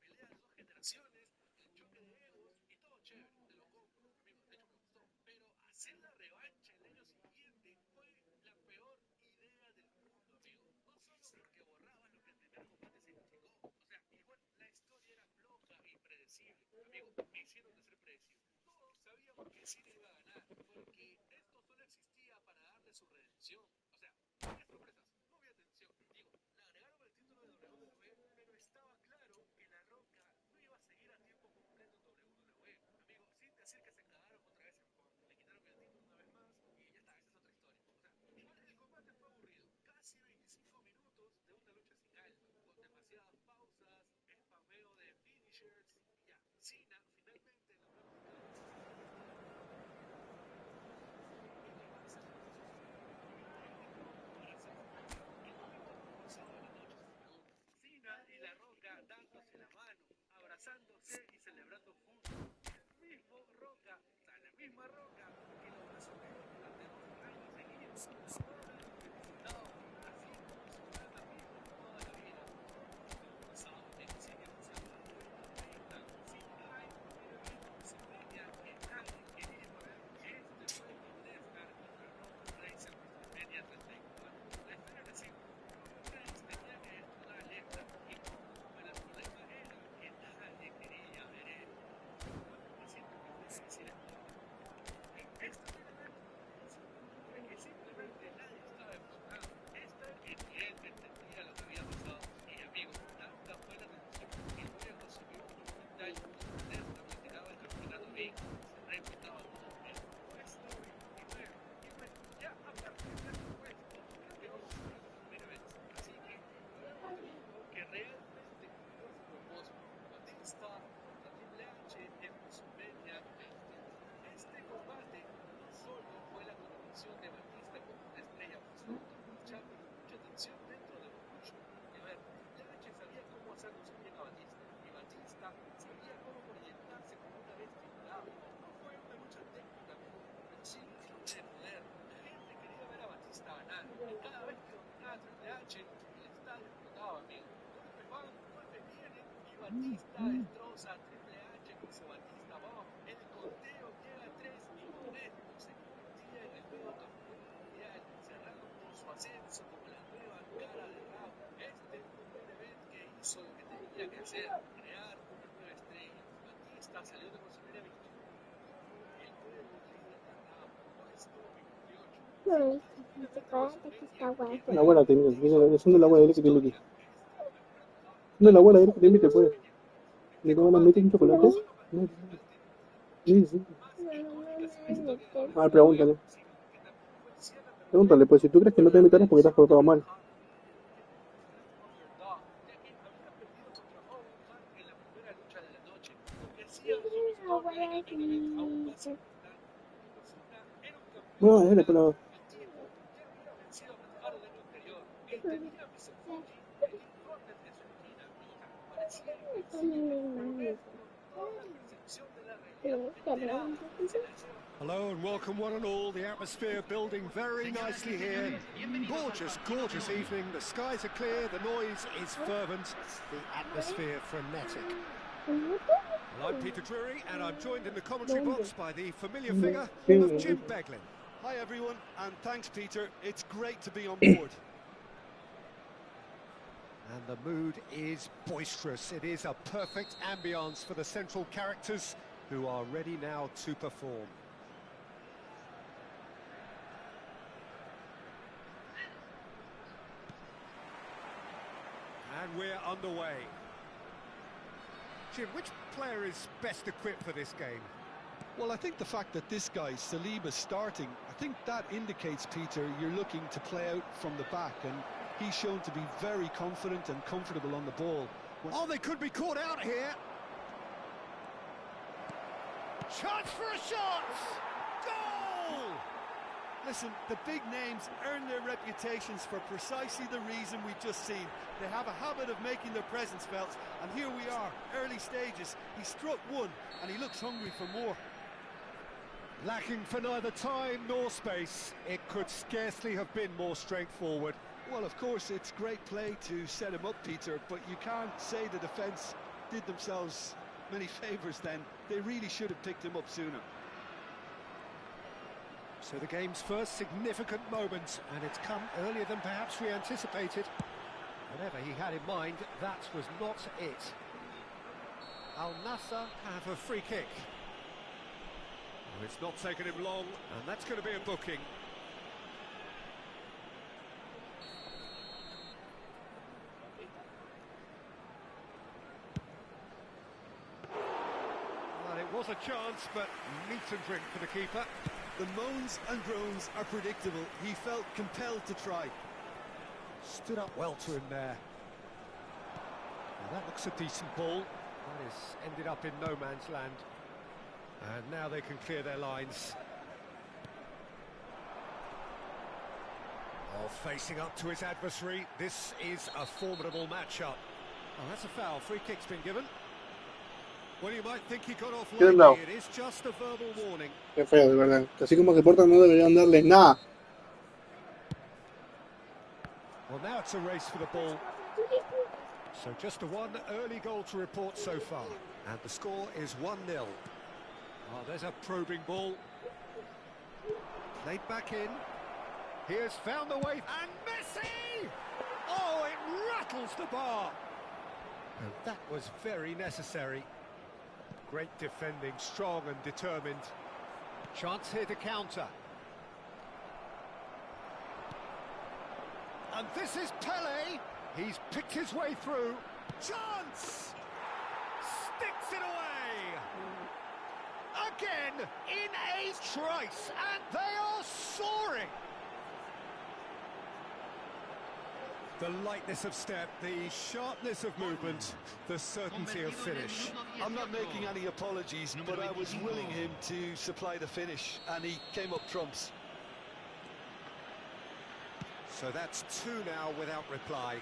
Pelea de dos generaciones, choque de egos y todo chévere, te lo compro, amigo, de hecho me gustó. Pero hacer la revancha el año siguiente fue la peor idea del mundo, amigo. No solo porque borrabas lo que el primer combate significó, o sea, igual la historia era floja e impredecible. Amigo, me hicieron de ser predecible. Todos sabíamos que Cena iba a ganar, porque esto solo existía para darle su redención. O sea, no había sorpresas, no había tensión. Digo, le agregaron el título de WWE, pero estaba claro que La Roca no iba a seguir a tiempo completo en WWE. Amigo, sin decir que se cagaron otra vez en Punk. Le quitaron el título una vez más y ya está, esa es otra historia. O sea, igual el combate fue aburrido. Casi 25 minutos de una lucha sin alma, con demasiadas pausas, spameo de finishers y ya. Cena finalmente logró quitar el Cena y La Roca dándose la mano, abrazándose y celebrando juntos. El mismo Roca, o sea, la misma Roca que logró su récord durante 2 años seguidos. Ahora lo felicitaba, así como si fueran amigos de toda la vida. Pasado negociaciones a la puerta 30, sin hype, pero bien WrestleMania que nadie quería ver. Este fue Brock Lesnar contra Roman Reigns en WrestleMania 34. La historia era simple. Roman Reigns tenía que destruir a Lesnar y punto. Pero el problema era que nadie quería ver esto. Me siento que fue difícil explicar. Esto no era nada controversia. Fue que simplemente nadie estaba emocionado. Esta que ni él entendía lo que había pasado. Y amigo, tanta fue la tensión que luego se vio un documental donde Lesnar retiraba el campeonato y se remontaba todo el puesto 29. Y bueno, ya a partir de este puesto, cambió solo como main event. Así que luego descubrió que realmente cumplió su propósito. Batista contra Triple H en WrestleMania 20. Este combate no solo fue la coronación de Batista como una estrella absoluta, ya, pero mucha tensión dentro de Evolution. Porque a ver, Triple H sabía cómo hacer lucir bien a Batista, y Batista sabía cómo proyectarse como una bestia imparable. No fue una lucha técnica, amigo, pero sí una lucha de poder. La gente quería ver a Batista ganar, y cada vez que dominaba a Triple H, el estadio explotaba, amigo. Golpes van, golpes vienen, y Batista destroza a Triple H con su Batista Bomb. El conteo llega a 3 y con esto se convertía en el nuevo campeón mundial, cerrando su ascenso como la nueva cara de Raw. Este fue un main event que hizo lo que tenía que hacer, crear una nueva estrella. Batista salió de WrestleMania 21 como el nuevo líder de Raw, puesto 28. La abuela te invita, es una la abuela que te invita. No, la abuela que te invita, pues. ¿Le tomas la mete un chocolate? Sí, sí. A ver, pregúntale. Pregúntale, pues si tú crees que no te invitarás porque te has portado mal. No, dale, pero... Hello and welcome one and all. The atmosphere building very nicely here. Gorgeous, gorgeous evening. The skies are clear, the noise is fervent, the atmosphere frenetic. Well, I'm Peter Drury and I'm joined in the commentary box by the familiar figure of Jim Beglin. Hi everyone, and thanks Peter, it's great to be on board. And the mood is boisterous. It is a perfect ambience for the central characters who are ready now to perform. And we're underway. Jim, which player is best equipped for this game? Well, I think the fact that this guy, Saliba's starting, I think that indicates, Peter, you're looking to play out from the back, and he's shown to be very confident and comfortable on the ball. Oh, they could be caught out here. Chance for a shot! Goal! Listen, the big names earn their reputations for precisely the reason we've just seen. They have a habit of making their presence felt, and here we are, early stages. He struck one, and he looks hungry for more. Lacking for neither time nor space, it could scarcely have been more straightforward. Well, of course, it's great play to set him up, Peter, but you can't say the defence did themselves many favours then. They really should have picked him up sooner. So the game's first significant moment, and it's come earlier than perhaps we anticipated. Whatever he had in mind, that was not it. Al Nassr have a free kick. It's not taken him long, and that's going to be a booking. Well, it was a chance, but meat and drink for the keeper. The moans and groans are predictable. He felt compelled to try. Stood up well to him there. Now that looks a decent ball. That has ended up in no man's land. And now they can clear their lines. Oh, facing up to his adversary. This is a formidable matchup. Oh, that's a foul. Free kick's been given. Well, you might think he got off ¿Quién no? lightly. It is just a verbal warning. Qué feo, de verdad. Así como se portan, no deberían darle nada. Well, now it's a race for the ball. So just the one early goal to report so far. And the score is 1-0. Oh, there's a probing ball. Played back in. He has found the way. And Messi! Oh, it rattles the bar. And that was very necessary. Great defending, strong and determined. Chance here to counter. And this is Pele. He's picked his way through. Chance! Sticks it away! Again, in a trice, and they are soaring! The lightness of step, the sharpness of movement, the certainty of finish. I'm not making any apologies, but I was willing him to supply the finish, and he came up trumps. So that's two now without reply.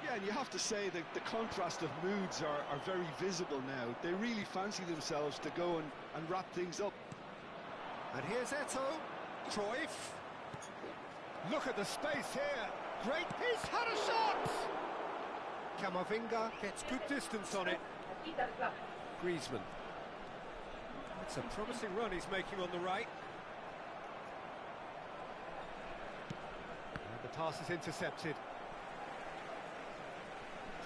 Yeah, and you have to say that the contrast of moods are very visible now. They really fancy themselves to go and wrap things up. And here's Eto'o. Cruyff. Look at the space here. Great, he's had a shot! Camavinga gets good distance on it. Griezmann. It's a promising run he's making on the right. And the pass is intercepted.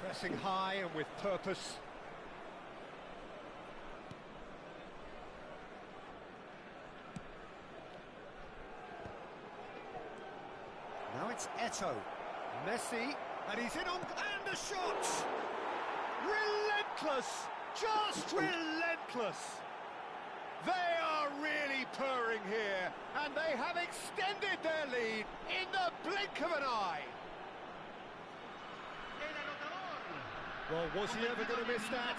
Pressing high and with purpose. Now it's Eto'o. Messi, and he's in on, and a shot! Relentless! Just relentless! They are really purring here, and they have extended their lead in the blink of an eye. Well, was he ever going to miss that?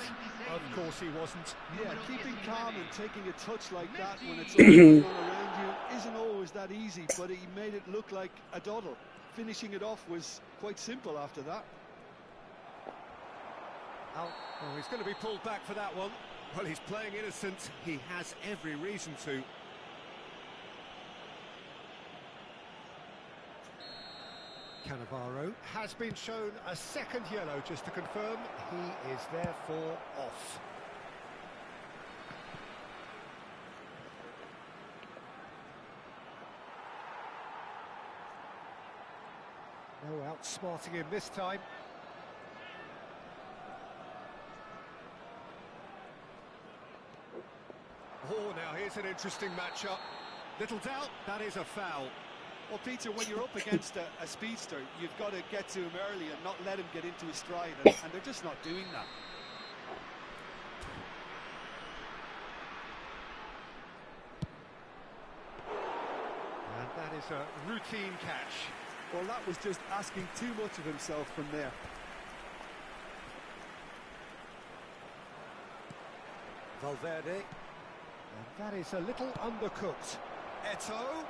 Of course he wasn't. Yeah, keeping calm and taking a touch like that when it's all going around you isn't always that easy, but he made it look like a doddle. Finishing it off was quite simple after that. Oh, he's going to be pulled back for that one. Well, he's playing innocent. He has every reason to. Cannavaro has been shown a second yellow, just to confirm. He is therefore off. No outsmarting him this time. Oh, now here's an interesting matchup. Little doubt, that is a foul. Well, Peter, when you're up against a speedster, you've got to get to him early and not let him get into his stride, and they're just not doing that. And that is a routine catch. Well, that was just asking too much of himself from there. Valverde. And that is a little undercooked. Eto'o.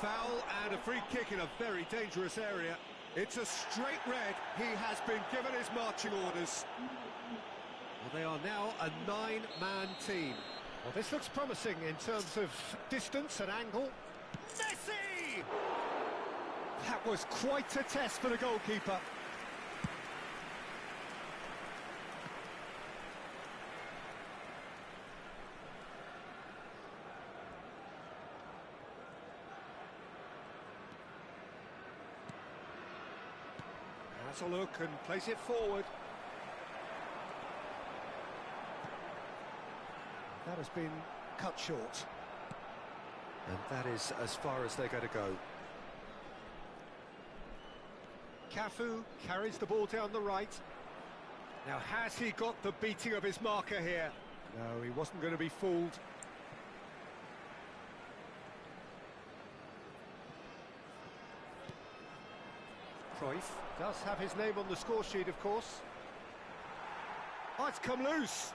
Foul and a free kick in a very dangerous area. It's a straight red. He has been given his marching orders. Well, they are now a 9-man team. Well, this looks promising in terms of distance and angle. Messi! That was quite a test for the goalkeeper. Has a look and plays it forward. That has been cut short. And that is as far as they're going to go. Cafu carries the ball down the right. Now, has he got the beating of his marker here? No, he wasn't going to be fooled. Cruyff does have his name on the score sheet, of course. Oh, it's come loose.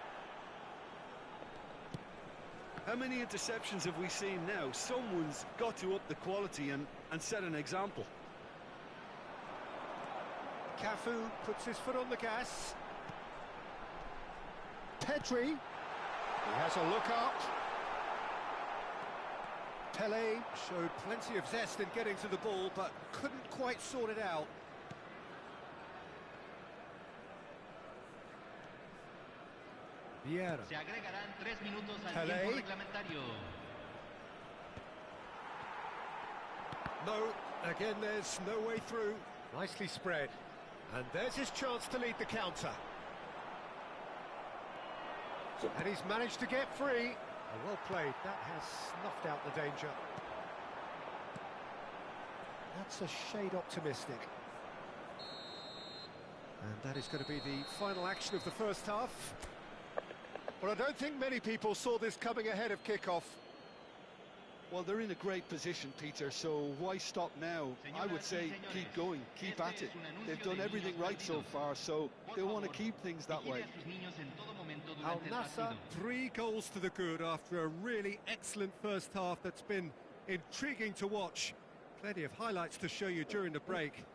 How many interceptions have we seen now? Someone's got to up the quality and set an example. Cafu puts his foot on the gas. Pedri. He has a look up. Pele showed plenty of zest in getting to the ball, but couldn't quite sort it out. Vieira. Se agregarán 3 minutos al Pele. tiempo reglamentario. No, again there's no way through. Nicely spread. And there's his chance to lead the counter. And he's managed to get free. Oh, well played. That has snuffed out the danger. That's a shade optimistic. And that is going to be the final action of the first half. Well, I don't think many people saw this coming ahead of kickoff. Well, they're in a great position, Peter, so why stop now? I would say keep going, keep at it. They've done everything right so far, so they'll want to keep things that way. Al Nassr, 3 goals to the good after a really excellent first half that's been intriguing to watch. Plenty of highlights to show you during the break.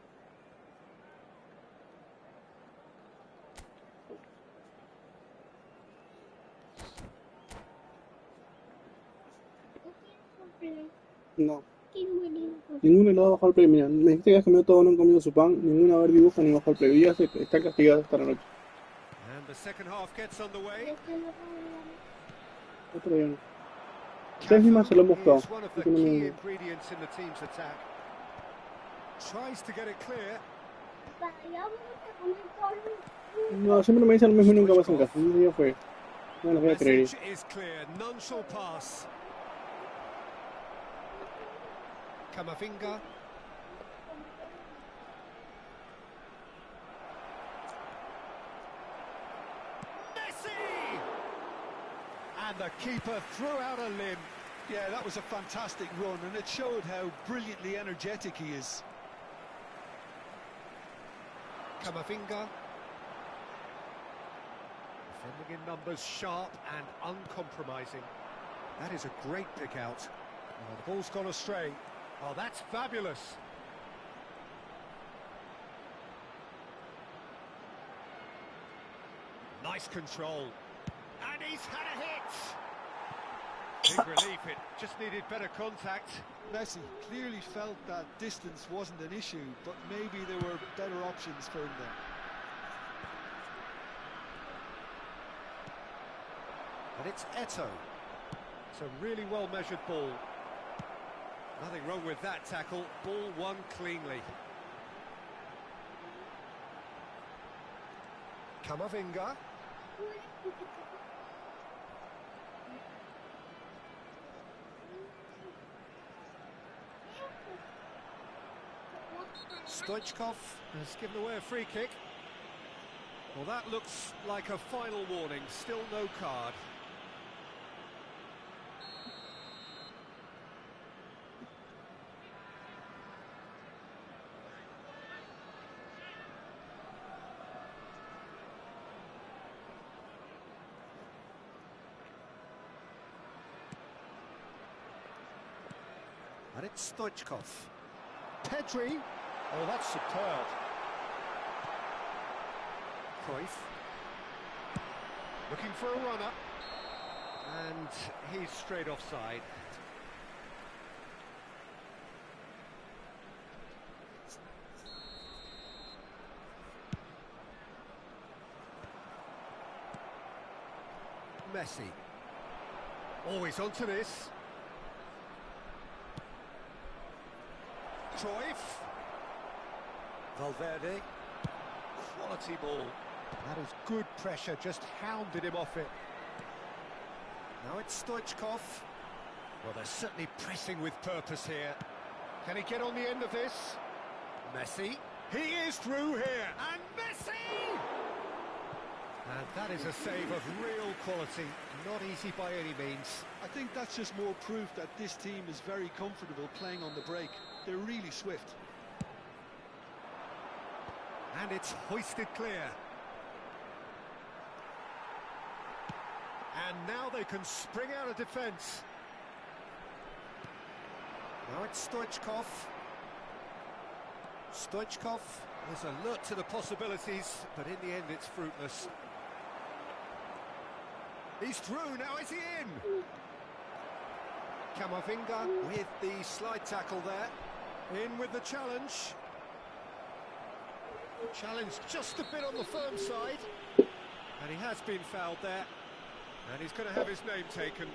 No. Ninguno le ha bajado el play. Mira, me dijiste que has comido todo, no han comido su pan. Ninguno va a ver dibujo ni bajado el play. Ya se está castigado esta noche. And the second half gets underway. Otro día no. Ustedes mismas se lo han buscado. Is one of the Así que no key me- ingredients in the team's attack. Tries to get it clear. No, siempre me dicen lo mismo y nunca me hacen caso. Un día fue. No les voy a creer. Message is clear. None shall pass. Camavinga. Messi! And the keeper threw out a limb. Yeah, that was a fantastic run, and it showed how brilliantly energetic he is. Camavinga. Defending in numbers, sharp and uncompromising. That is a great pick out. Oh, the ball's gone astray. Oh, that's fabulous. Nice control. And he's had a hit. Big relief, it just needed better contact. Messi clearly felt that distance wasn't an issue, but maybe there were better options for him there. And it's Eto'o. It's a really well-measured ball. Nothing wrong with that tackle. Ball won cleanly. Camavinga. Stoichkov has given away a free kick. Well, that looks like a final warning. Still no card. And it's Stoichkov. Pedri. Oh, that's superb. Cruyff. Looking for a runner. And he's straight offside. Messi. Always onto this. Cruyff. Valverde. Quality ball. That is good pressure, just hounded him off it. Now it's Stoichkov. Well, they're certainly pressing with purpose here. Can he get on the end of this? Messi. He is through here. And Messi! And that is a save of real quality. Not easy by any means. I think that's just more proof that this team is very comfortable playing on the break. They're really swift. And it's hoisted clear. And now they can spring out of defence. Now it's Stoichkov. Stoichkov is alert to the possibilities, but in the end it's fruitless. He's through, now is he in? Camavinga with the slide tackle there. In with the challenge. Challenge just a bit on the firm side. And he has been fouled there. And he's going to have his name taken.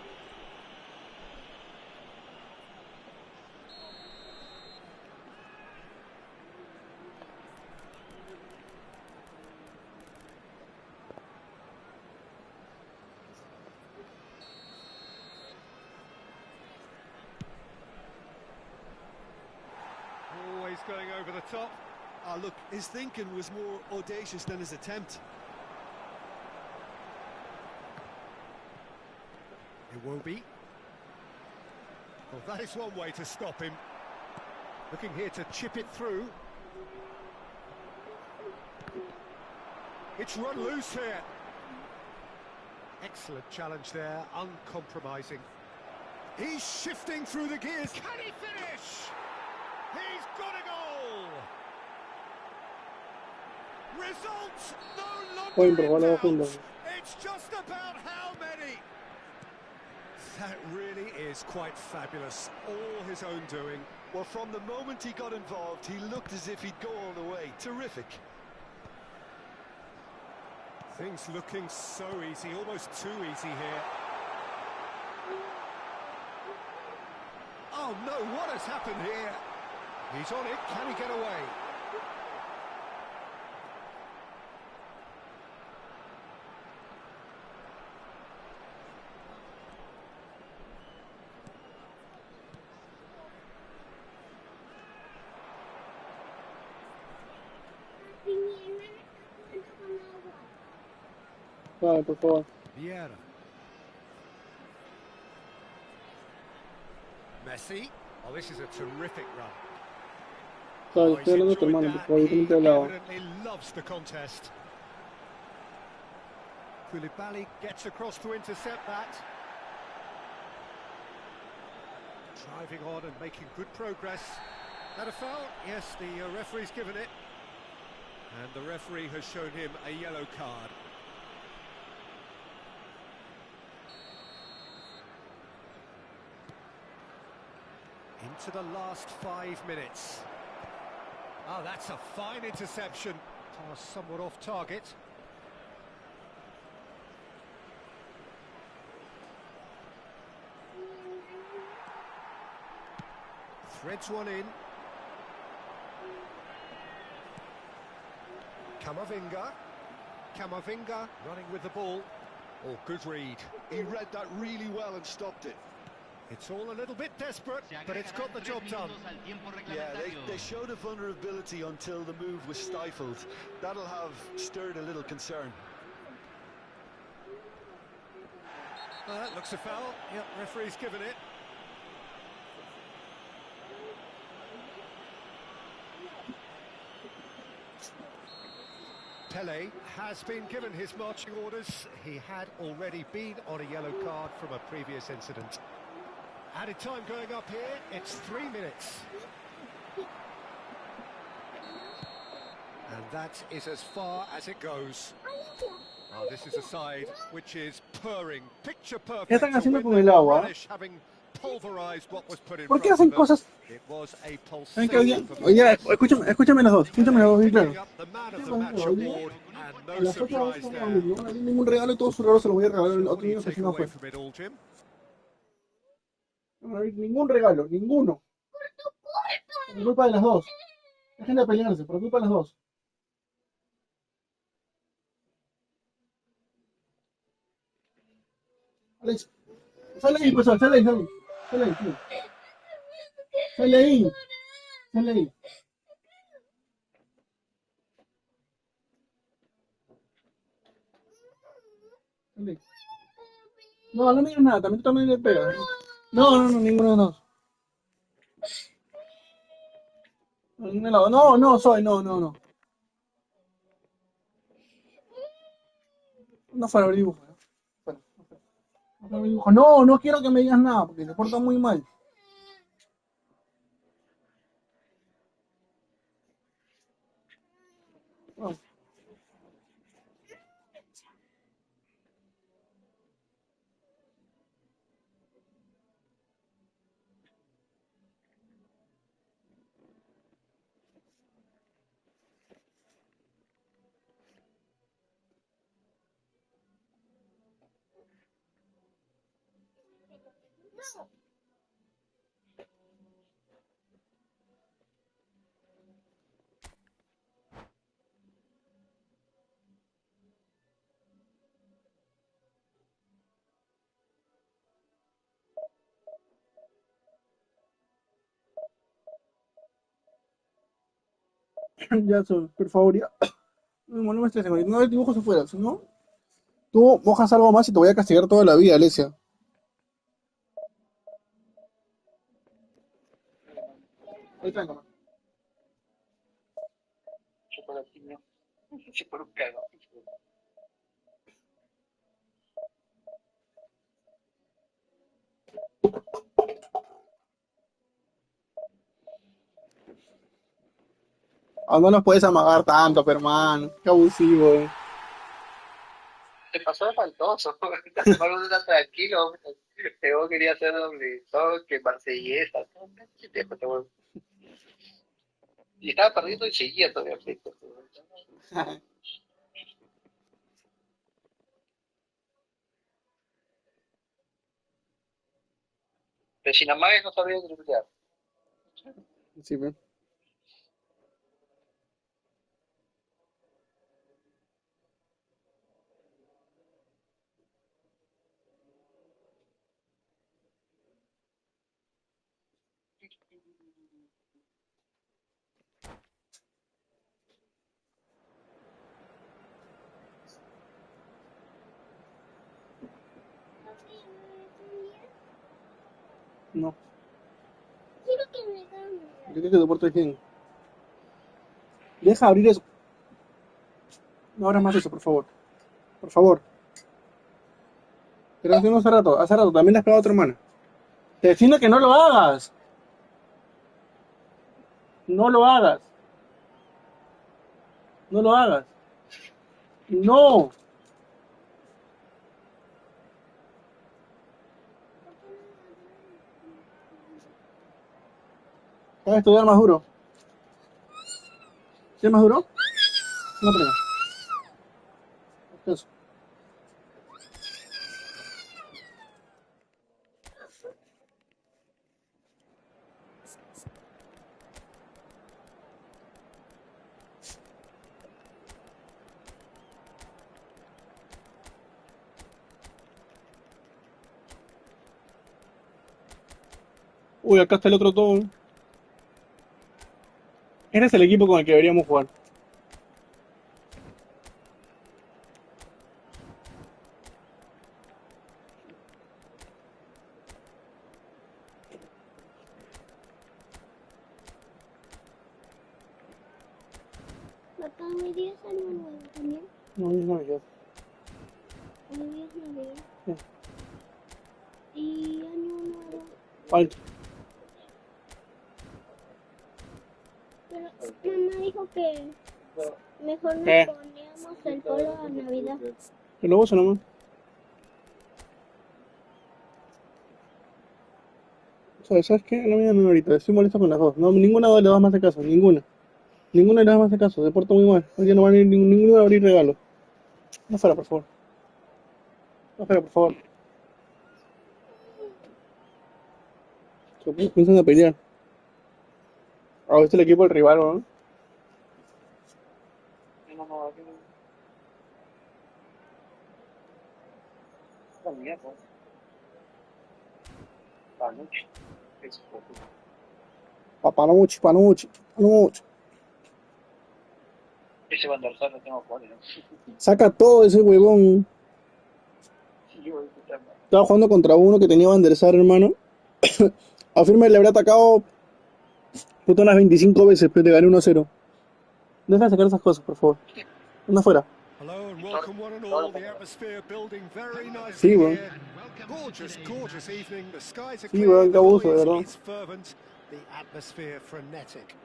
Always going over the top. Ah, look, his thinking was more audacious than his attempt. Iwobi. Well, that is one way to stop him. Looking here to chip it through. It's run loose here. Excellent challenge there, uncompromising. He's shifting through the gears. Can he finish? He's got a goal! Results no longer in doubt. It's just about how many. That really is quite fabulous. All his own doing. Well, from the moment he got involved, he looked as if he'd go all the way. Terrific. Things looking so easy, almost too easy here. Oh no, what has happened here? He's on it, can he get away? Vale, por favor. Vieira. Messi. Oh, this is a terrific run. Sabes, estoy hablando de tu hermano, por favor, yo también te hablaba. Evidently loves the contest. Koulibaly gets across to intercept that. Driving on and making good progress. That a foul? Yes, the referee's given it. And the referee has shown him a yellow card. Into the last 5 minutes. Oh, that's a fine interception. Pass somewhat off target. Threads one in. Camavinga running with the ball. Oh, good read. He read that really well and stopped it. It's all a little bit desperate, but it's got the job done. Yeah, they showed a vulnerability until the move was stifled. That'll have stirred a little concern. That looks a foul. Yep, referee's given it. Pele has been given his marching orders. He had already been on a yellow card from a previous incident. Added time going up here, it's 3 minutes. And that is as far as it goes. Oh, this is a side which is purring, picture perfect. ¿Qué están haciendo con el agua? Having pulverized what was put in ¿Por qué front hacen of them. cosas It was was a ¿Saben qué? Hoy pulsating día, performance. escúchame las dos, bien claro. Picking up the man of the match award, and A no las 8 vamos a surprise hacer there. no van a abrir ningún regalo y todos sus regalos se los voy a regalar So a what otro do you niño que take si no away fue. from it all, Jim? No van a abrir ningún regalo, ninguno. Por culpa de las dos. Dejen de pelearse, por culpa de las dos. Alex, sale ahí, pues, sale ahí, sale. Sale ahí, sale. Sale ahí. Sale ahí. Sale ahí. No, no me digas nada, también tú también le pegas. No, ninguno de los dos. No, soy, no. No fuera el dibujo. Fuera. No fuera el dibujo. No quiero que me digas nada, porque se porta muy mal. Vamos. Ya, por favor, ya. No me estreses, no el dibujo se fuera, si no, tú mojas algo más y te voy a castigar toda la vida, Alesia. Ahí está, mamá. Chocolatiño. Sí, por un cago. Ah, no los puedes amagar tanto, pero hermano. Qué abusivo, Te pasó de faltoso. Tampoco está tranquilo. Yo quería hacer donde todo, que marsellesa. Y estaba perdiendo y seguía todavía. Pero si nada más no sabía driblar. Sí, ve. No. Yo creo que te portes bien. Deja abrir eso. No abras más eso, por favor. Por favor. Te lo hacemos hace rato. También le has pegado a tu hermana. Te defiendo que no lo hagas. No lo hagas. No lo hagas. No. ¿Sabes estudiar más duro? ¿Sí es más duro? No pega. Eso. Uy, acá está el otro todo. Este es el equipo con el que deberíamos jugar. Papá, hoy día es año nuevo también. No, ya. Hoy día es Navidad. Sí. Y año nuevo. Falta. Pero mamá dijo que mejor nos ¿Qué? poníamos el polo a Navidad. ¿Te lo uso nomás? ¿Sabes qué? No me llamen ahorita, estoy molesto con las dos. No, ninguna de las dos me hace caso, ninguna. Ninguna de las dos me hace caso, se porta muy mal. Hoy día no van a ir, ninguno va a abrir regalo. No fuera, por favor. No fuera, por favor. Se piensan a pelear. A ver, el equipo del rival, ¿no? Panucci, Panucci, Panucci. Ese Van der Sar lo tengo por ¿no? Saca todo ese huevón. Estaba jugando contra uno que tenía Van der Sar, hermano. A Firme le habría atacado puto unas 25 veces, pero te gané 1-0. Deja de sacar esas cosas, por favor. Anda afuera. Hello and welcome one and all. The atmosphere building very nicely Sí, weón. here. Gorgeous, gorgeous evening. The skies are Sí, clear, weón, qué the abuso, de noise verdad. is fervent, the atmosphere frenetic.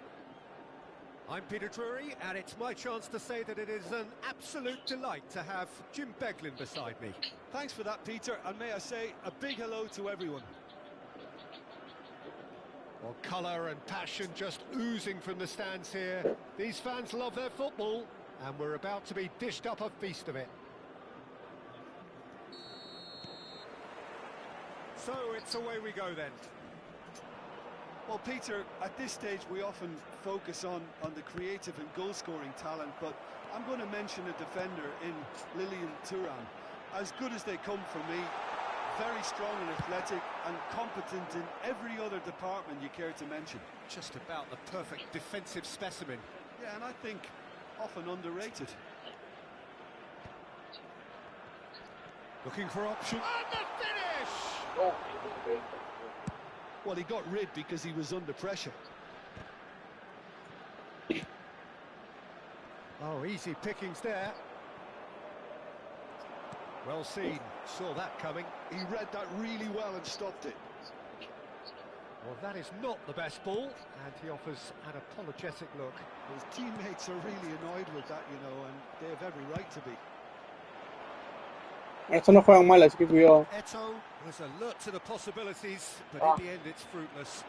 I'm Peter Drury, and it's my chance to say that it is an absolute delight to have Jim Beglin beside me. Thanks for that, Peter, and may I say a big hello to everyone. Well, colour and passion just oozing from the stands here. These fans love their football, and we're about to be dished up a feast of it. So it's away we go then. Well, Peter, at this stage we often focus on the creative and goal-scoring talent, but I'm going to mention a defender in Lilian Thuram. As good as they come for me, very strong and athletic and competent in every other department you care to mention. Just about the perfect defensive specimen. Yeah, and I think often underrated. Looking for option. And the finish! Well, he got rid because he was under pressure. Oh, easy pickings there. Well seen, saw that coming. He read that really well and stopped it. Well, that is not the best ball, and he offers an apologetic look. His teammates are really annoyed with that, you know, and they have every right to be. Esto no juegan mal, así que cuidado. Eto'o was alert to the possibilities, but in the end it's fruitless.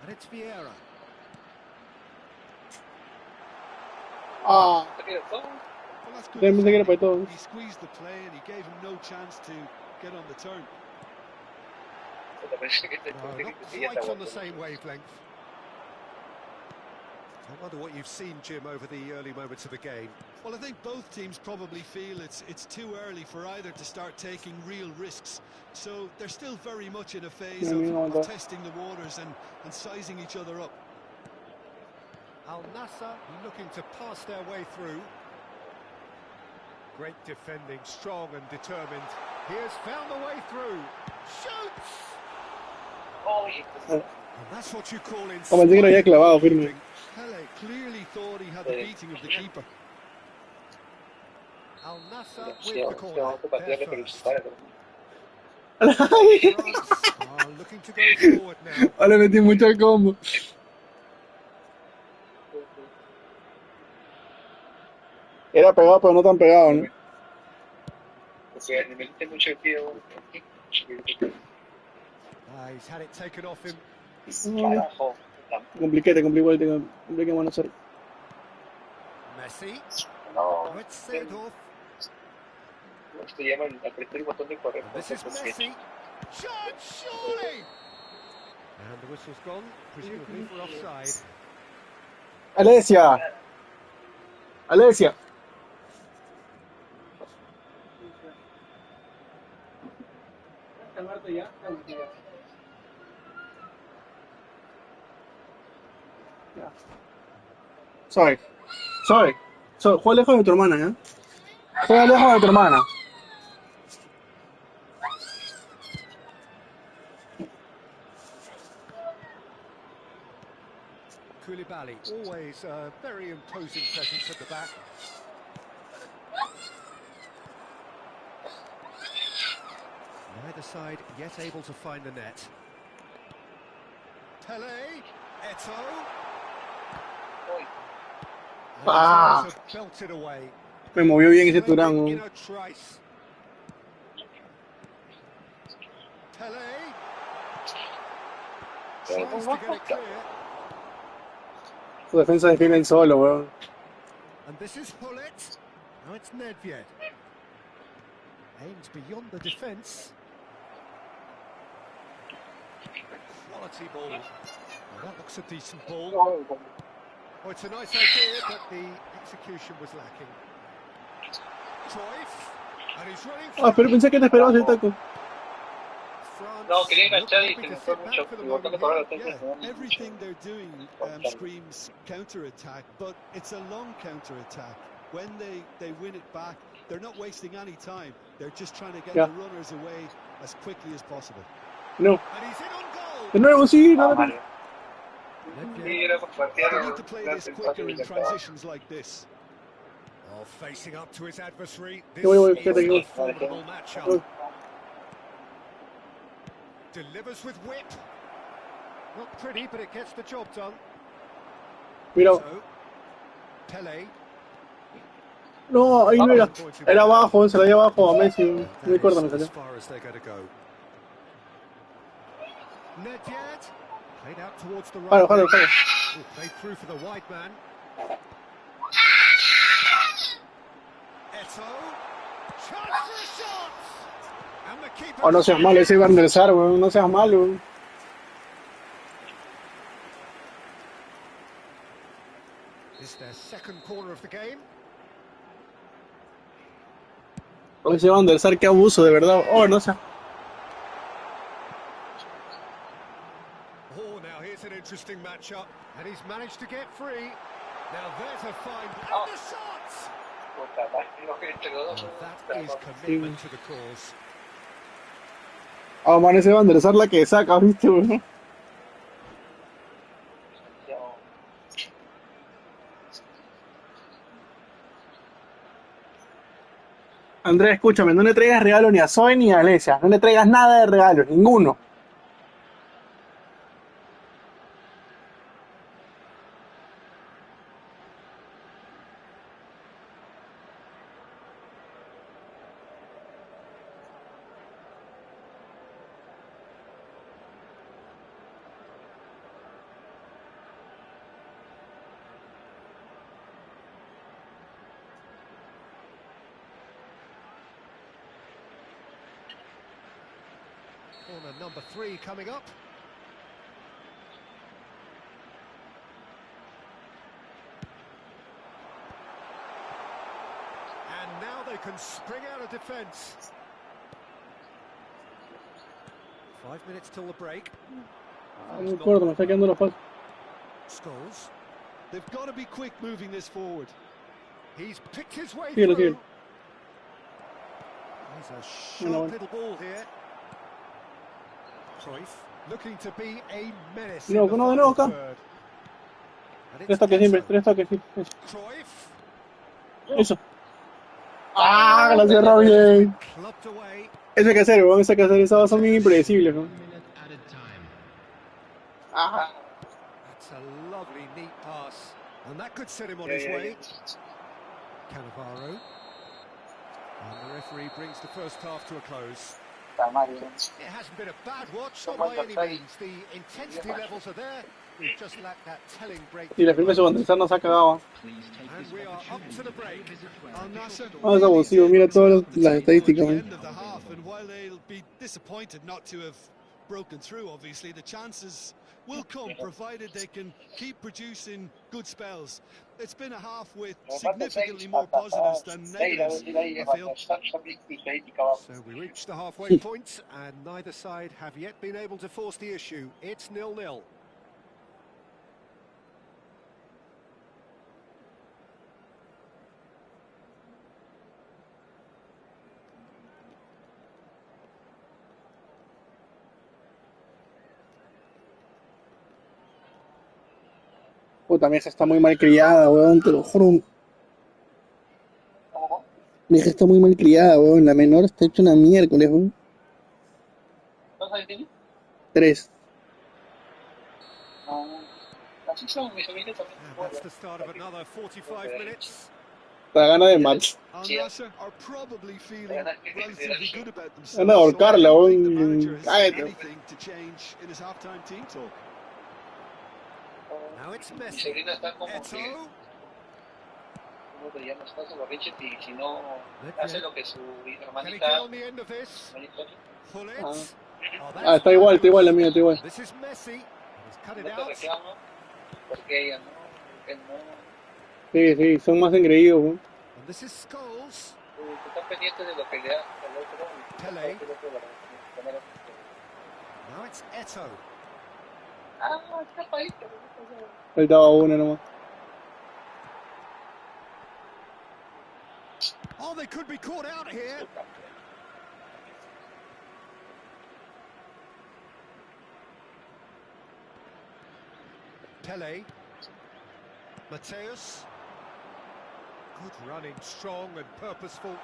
And it's Vieira. Ah, Well, that's good también pensé que era para defending. todos. He squeezed the play and he gave him no chance to get on the turn. No, not quite on the same wavelength. I wonder what you've seen, Jim, over the early moments of the game. Well, I think both teams probably feel it's too early for either to start taking real risks. So they're still very much in a phase of testing the waters and sizing each other up. Al Nassr looking to pass their way through. Great defending, strong and determined. He has found the way through. Shoots! And that's what you call in. Como pensé que lo había clavado, Firme. Pele clearly thought he had the beating of the keeper. Al Nassr with the corner. They're first. Ay, France are looking to go forward now. le metí mucho al combo. Era pegado, pero no tan pegado, ¿no? He's had it taken off him. Compliqué bueno hacer. Messi. Oh, it's set off. This is Messi. Shot, surely! And the whistle's gone, presumably for offside. Alesia. Alesia. Sorry. Juega lejos de tu hermana, ¿eh? Juega lejos de tu hermana. Koulibaly, always a very imposing presence at the back. Neither side yet able to find the net. Pele, Eto'o. Ah. Belted away. Me movió bien ese Turán. Tele. Pero Tries no to get it clear. Su defensa defiende solo, weón. And this is Hullet. Now it's Nedved. Aims beyond the defence. Quality ball. Well, that looks a decent ball. Oh, it's a nice idea, but the execution was lacking. Cruyff. And he's running Ah, pero pensé que te esperabas el taco. No, quería enganchar y Happy se to me fue sit mucho. back for the Digo, tengo moment que tomar here. la técnica. Yeah, everything they're doing screams counter-attack, but it's a long counter-attack. When they win it back, they're not wasting any time. They're just trying to get Ya. the runners away as quickly as possible. No. And he's in on goal. De nuevo, sí, Ah, no. Mario. Nedved. Sí, era por partida. They need to play this quicker in transitions like this. Oh, facing up to his adversary. This voy, is quédate, a voy. formidable matchup. Voy. Delivers with whip. Not pretty, but it gets the job done. Mira. So, Pele. No, ahí no era. Era abajo, se la dio abajo a Messi. That Muy corta is me as salió. far as they're going to go. Nedved. Played out towards the right. Jalo, jalo, jalo. Oh, played through for the wide man. Eto. Chance for a shot. And the keeper. Oh, no seas malo, ese Van der Sar, weón. No seas malo, weón. It's their second corner of the game. Ese Van der Sar, qué abuso, de verdad. Oh, no seas. Oh, now here's an interesting matchup, and he's managed to get free. Now there's a fine and the shot. Puta madre, no, que entre los dos. That is commitment to the cause. Oh, man, ese Van der Sar la que saca, viste, weón. Andrés, escúchame, no le traigas regalo ni a Zoe ni a Alesia. No le traigas nada de regalo, ninguno. Corner number 3 coming up. And now they can spring out of defence. 5 minutes till the break. No importa, me está quedando la paz. Scholes. They've got to be quick moving this forward. He's picked his way Síguelo, through. síguelo. He's a Bueno, sharp bueno. little ball here. Cruyff looking to be a menace. No, in the no, de final nuevo acá. third. And Tres it's toques siempre, Eto. tres toques, sí. Eso. Cruyff Eso. Ah, la cerró bien. clubbed away. Eso hay que hacer, weón, eso hay que hacer. Esas son bien impredecibles, weón. Added time. Ah. That's a lovely, neat pass. And that could set him on his way. Cannavaro. And the referee brings the first half to a close. It hasn't been a bad watch, not by any means. The intensity levels are there. We've just lacked that telling break. Y la firme su Van der Sar nos ha cagado. And we are up to the break. Al Nassr Ah, es abusivo, mira todas las estadísticas, at the weón. end of the half, and while they'll be disappointed not to have broken through, obviously the chances will come provided they can keep producing good spells. It's been a half with significantly more positives than negatives, I feel. So we reach the halfway point, and neither side have yet been able to force the issue. It's 0-0. Puta, mi hija está muy mal criada, weón, te lo juro. Mi hija está muy mal criada, weón. La menor está hecha una miércoles, weón. ¿Cuántos años tiene? 3. Así son mis amigos también. And that's the start of another 45 minutes. Te gana de match. Al Sí. Nassr are probably feeling relatively good about themselves. Gana de ahorcarla, I don't think the weón. manager has said Cállate. anything to change in his halftime team talk. Now it's Mi Messi. sobrina está como que, Eto. ¿cómo te llamas? Está su berrinche y si no hace lo que su Can he hermanita get on the end of this? hace, Pull it. Ah. Oh, Ah, that's está igual, fabulous. la mía, está igual. This is Messi. He's cut no it te out. reclama porque ella no, porque no. Sí, sí, son más engreídos, weón. And this is Scholes. Tú estás pendiente de lo que le hace al otro y tú Pele. estás el otro para poner Now it's Eto. escapadito. Faltaba una nomás. Oh, they could be caught out here. Pele. Mateus. Good running, strong and purposeful.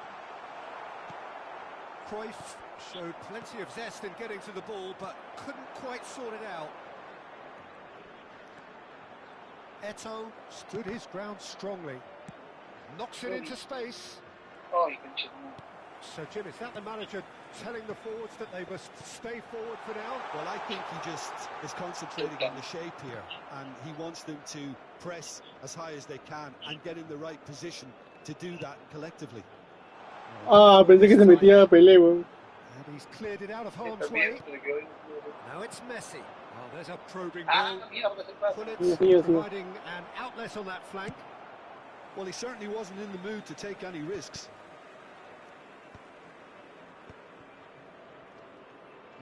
Cruyff showed plenty of zest in getting to the ball, but couldn't quite sort it out. Eto stood his ground strongly. Knocks it into space. Ay, pinche. So, Jim, is that the manager telling the forwards that they must stay forward for now? Well, I think he just is concentrating on the shape here, and he wants them to press as high as they can and get in the right position to do that collectively. Ah, pensé que se metía a Pelé, weón. And he's cleared it out of harm's way. Now it's Messi. Oh, there's a probing ball. Mira, porque se pasa. Pullets Sí, sí. providing an outlet on that flank. Well, he certainly wasn't in the mood to take any risks.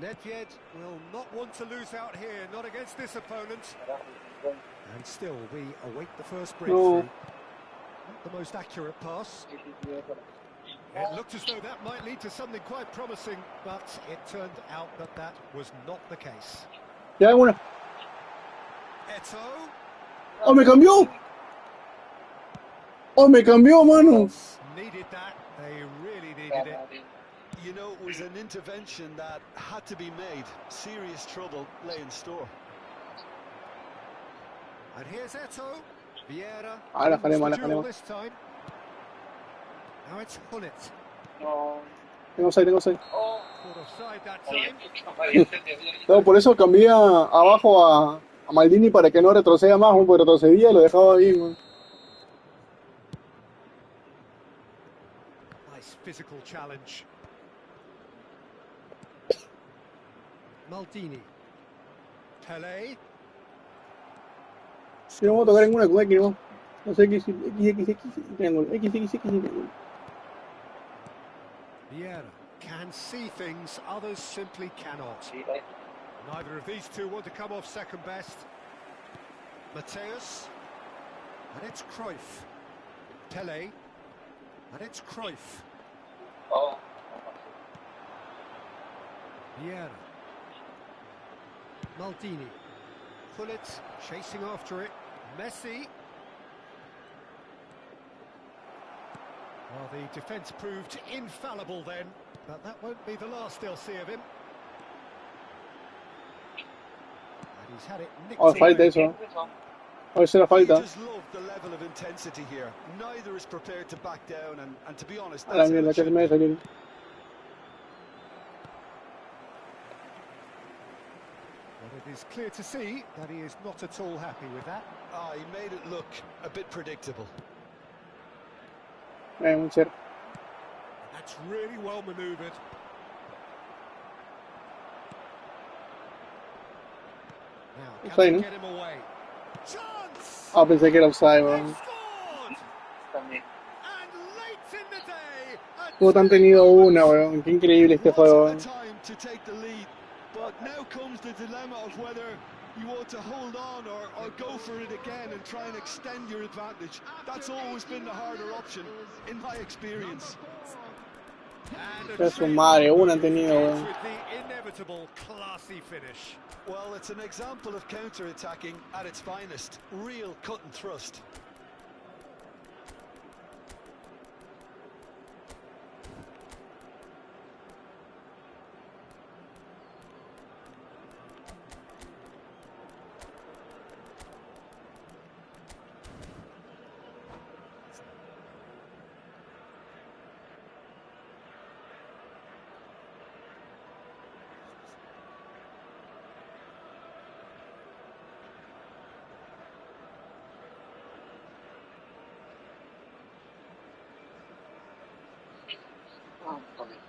Nedved will not want to lose out here, not against this opponent. And still, we await the first breakthrough. Not the most accurate pass. It looked as though that might lead to something quite promising, but it turned out that that was not the case. Ya, una. Eto. ¡Oh, me cambió! ¡Oh, me cambió, mano! Needed that. They really needed it. You know, it was an intervention that had to be made. Serious trouble lay in store. And here's Eto. Vieira. Ah, la jalé mal, la wins the jalé duel mal. this time. Now it's Hullet. No. Tengo 6, tengo 6. Oh, Caught offside that oye, time. María entendía bien. No, por eso cambié abajo a Maldini para que no retroceda más, weón, porque retrocedía y lo dejaba bien, weón. Nice physical challenge. Maldini. Pele. Si no vamos a tocar ninguna con X, ¿no? No sé, X, triángulo, X, triángulo. Vieira can see things others simply cannot. Sí, ahí. Neither of these two want to come off second best. Mateus. And it's Cruyff. Pele. And it's Cruyff. Oh, Vieira. Maldini. Hullet chasing after it. Messi. Well, the defence proved infallible then, but that won't be the last they'll see of him. And he's had it nicked Oh, away. falta eso. A ver si era You falta. just love the level of intensity here. Neither is prepared to back down, and to be honest, A la that's how mierda, it que se should me be. debe salir. But it is clear to see that he is not at all happy with that. Ah, he made it look a bit predictable. Un cero. That's really well manoeuvred. Now, Offside, can they no? get him away? Chance! Ah, pensé que era offside, They've weón. scored! también. And late in the day, a ¿Cómo te han tenido una, weón? Qué increíble este juego, Wasn't the weón. time to take the lead, but now comes the dilemma of whether you want to hold on or go for it again and try and extend your advantage. That's always been the harder option, in my experience. And a Que su dream madre, una han move tenido, ends weón. with the inevitable classy finish. Well, it's an example of counter-attacking at its finest. Real cut and thrust. Ah, también.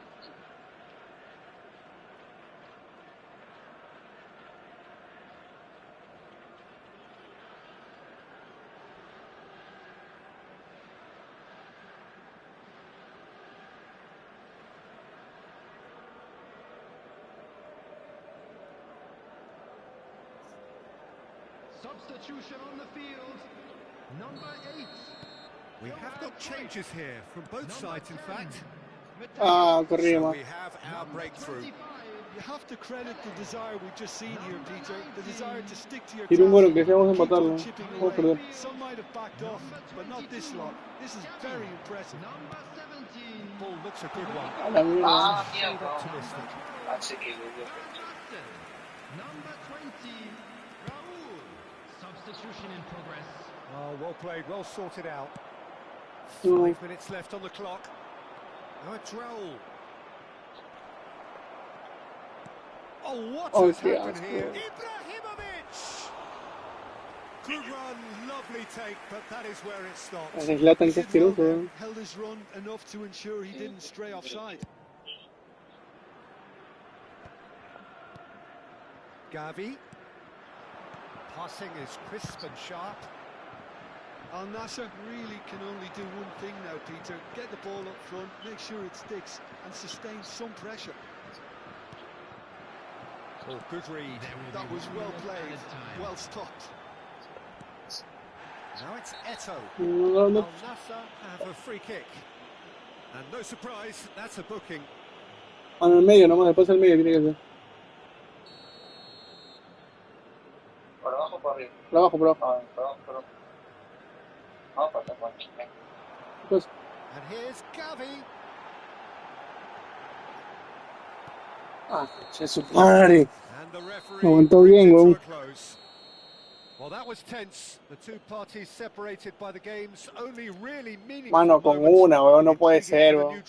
Substitution on the field. Number 8. We have got changes here from both sides, in fact. Ah, So corrimos. we have our breakthrough. You have to credit the desire we've just seen here, Peter. The desire to stick to your Tira un gol, task, aunque sea, vamos a keep on empatarlo. chipping Vamos a away. perder. Some might have backed off, but not this lot. This is very impressive. Number 17. Ball looks a good one. A la mierda. Ah, Shade mierda. optimistic. Así que lo dio. Number 20. Raul. Substitution in progress. Oh, well played, well sorted out. No. 5 minutes left on the clock. Now it's Raul. Oh, what Oh, has qué happened asco. here? Ibrahimovic! Good run, lovely take, but that is where it stops. Ese Zlatan, He qué did well asqueroso, there, eh. held his run enough to ensure he didn't stray offside. Gavi. Passing is crisp and sharp. Al Nassr really can only do one thing now, Peter. Get the ball up front, make sure it sticks, and sustain some pressure. Oh, good read. That was well played, well stopped. Now it's Eto. No, no. Al Nassr have a free kick. And no surprise, that's a booking. En el medio nomás, después el medio tiene que ser. ¿Por abajo o por arriba? Por abajo, por abajo. Ah, por abajo, por abajo. Ah, para atrás, bueno. Pues, And here's Gavi. ah, che, su madre. And the referee Aguantó brings bien, it to weón. a close. Well, that was tense. The two parties separated by the game's only really meaningful Mano, con moments. una, weón, no puede Intriguing ser, for the weón. neutral